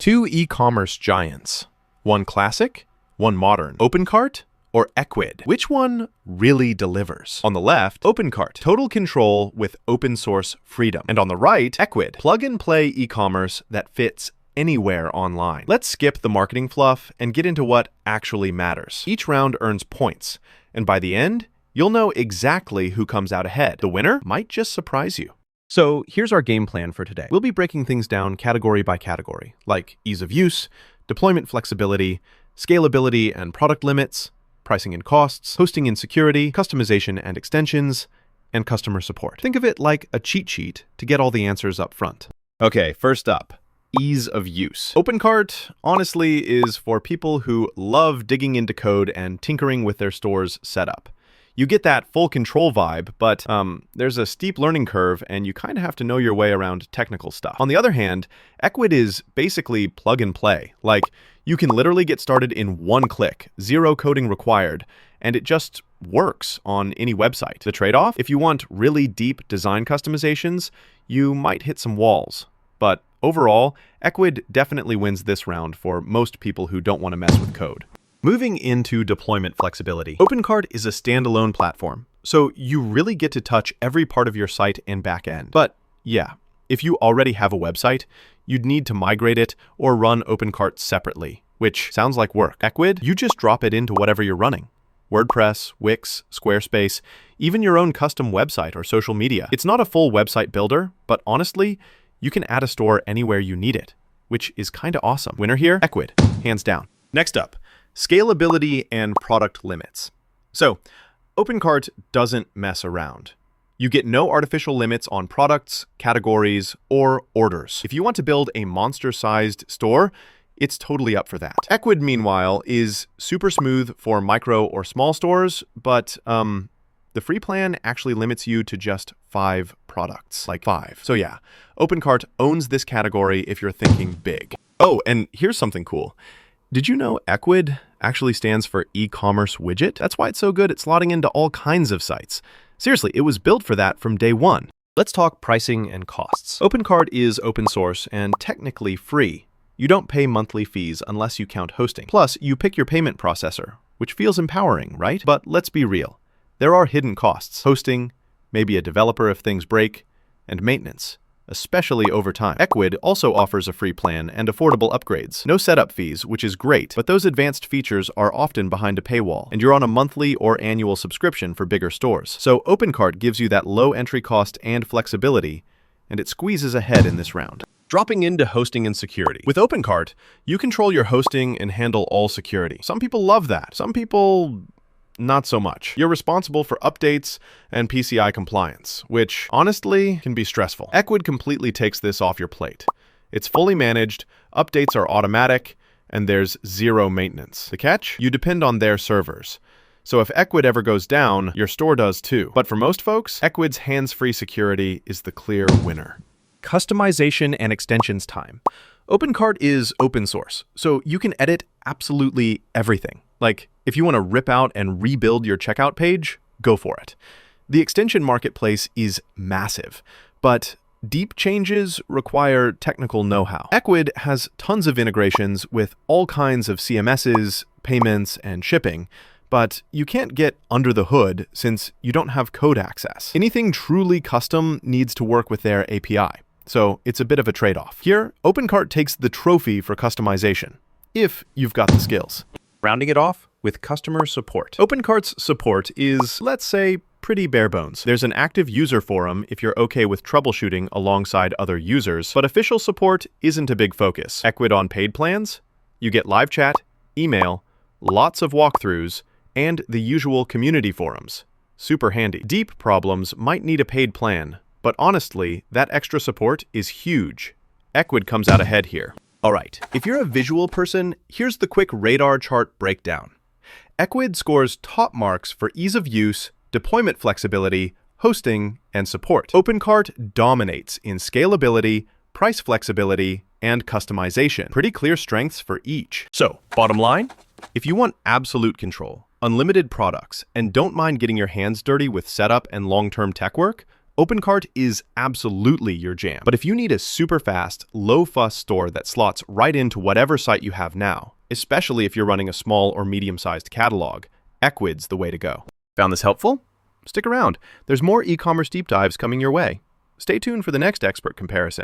Two e-commerce giants. One classic, one modern. OpenCart or Ecwid? Which one really delivers? On the left, OpenCart, total control with open source freedom. And on the right, Ecwid, plug-and-play e-commerce that fits anywhere online. Let's skip the marketing fluff and get into what actually matters. Each round earns points, and by the end, you'll know exactly who comes out ahead. The winner might just surprise you. So here's our game plan for today. We'll be breaking things down category by category, like ease of use, deployment flexibility, scalability and product limits, pricing and costs, hosting and security, customization and extensions, and customer support. Think of it like a cheat sheet to get all the answers up front. Okay, first up, ease of use. OpenCart, honestly, is for people who love digging into code and tinkering with their store's setup. You get that full control vibe, but there's a steep learning curve and you kind of have to know your way around technical stuff. On the other hand, Ecwid is basically plug and play. Like, you can literally get started in one click, zero coding required, and it just works on any website. The trade-off? If you want really deep design customizations, you might hit some walls. But overall, Ecwid definitely wins this round for most people who don't want to mess with code. Moving into deployment flexibility. OpenCart is a standalone platform, so you really get to touch every part of your site and backend. But yeah, if you already have a website, you'd need to migrate it or run OpenCart separately, which sounds like work. Ecwid, you just drop it into whatever you're running. WordPress, Wix, Squarespace, even your own custom website or social media. It's not a full website builder, but honestly, you can add a store anywhere you need it, which is kind of awesome. Winner here, Ecwid, hands down. Next up, scalability and product limits. So, OpenCart doesn't mess around. You get no artificial limits on products, categories, or orders. If you want to build a monster-sized store, it's totally up for that. Ecwid, meanwhile, is super smooth for micro or small stores, but the free plan actually limits you to just 5 products, like 5. So yeah, OpenCart owns this category if you're thinking big. Oh, and here's something cool. Did you know Ecwid actually stands for e-commerce widget? That's why it's so good at slotting into all kinds of sites. Seriously, it was built for that from day one. Let's talk pricing and costs. OpenCart is open source and technically free. You don't pay monthly fees unless you count hosting. Plus, you pick your payment processor, which feels empowering, right? But let's be real. There are hidden costs. Hosting, maybe a developer if things break, and maintenance, especially over time. Ecwid also offers a free plan and affordable upgrades. No setup fees, which is great, but those advanced features are often behind a paywall, and you're on a monthly or annual subscription for bigger stores. So OpenCart gives you that low entry cost and flexibility, and it squeezes ahead in this round. Dropping into hosting and security. With OpenCart, you control your hosting and handle all security. Some people love that. Some people not so much. You're responsible for updates and PCI compliance, which honestly can be stressful. Ecwid completely takes this off your plate. It's fully managed, updates are automatic, and there's zero maintenance. The catch? You depend on their servers. So if Ecwid ever goes down, your store does too. But for most folks, Ecwid's hands-free security is the clear winner. Customization and extensions time. OpenCart is open source, so you can edit absolutely everything. Like, if you want to rip out and rebuild your checkout page, go for it. The extension marketplace is massive, but deep changes require technical know-how. Ecwid has tons of integrations with all kinds of CMSs, payments, and shipping, but you can't get under the hood since you don't have code access. Anything truly custom needs to work with their API, so it's a bit of a trade-off. Here, OpenCart takes the trophy for customization, if you've got the skills. Rounding it off with customer support. OpenCart's support is, let's say, pretty bare bones. There's an active user forum if you're okay with troubleshooting alongside other users, but official support isn't a big focus. Ecwid on paid plans? You get live chat, email, lots of walkthroughs, and the usual community forums. Super handy. Deep problems might need a paid plan, but honestly, that extra support is huge. Ecwid comes out ahead here. All right, if you're a visual person, here's the quick radar chart breakdown. Ecwid scores top marks for ease of use, deployment flexibility, hosting, and support. OpenCart dominates in scalability, price flexibility, and customization. Pretty clear strengths for each. So, bottom line, if you want absolute control, unlimited products, and don't mind getting your hands dirty with setup and long-term tech work, OpenCart is absolutely your jam. But if you need a super fast, low-fuss store that slots right into whatever site you have now, especially if you're running a small or medium-sized catalog, Ecwid's the way to go. Found this helpful? Stick around. There's more e-commerce deep dives coming your way. Stay tuned for the next expert comparison.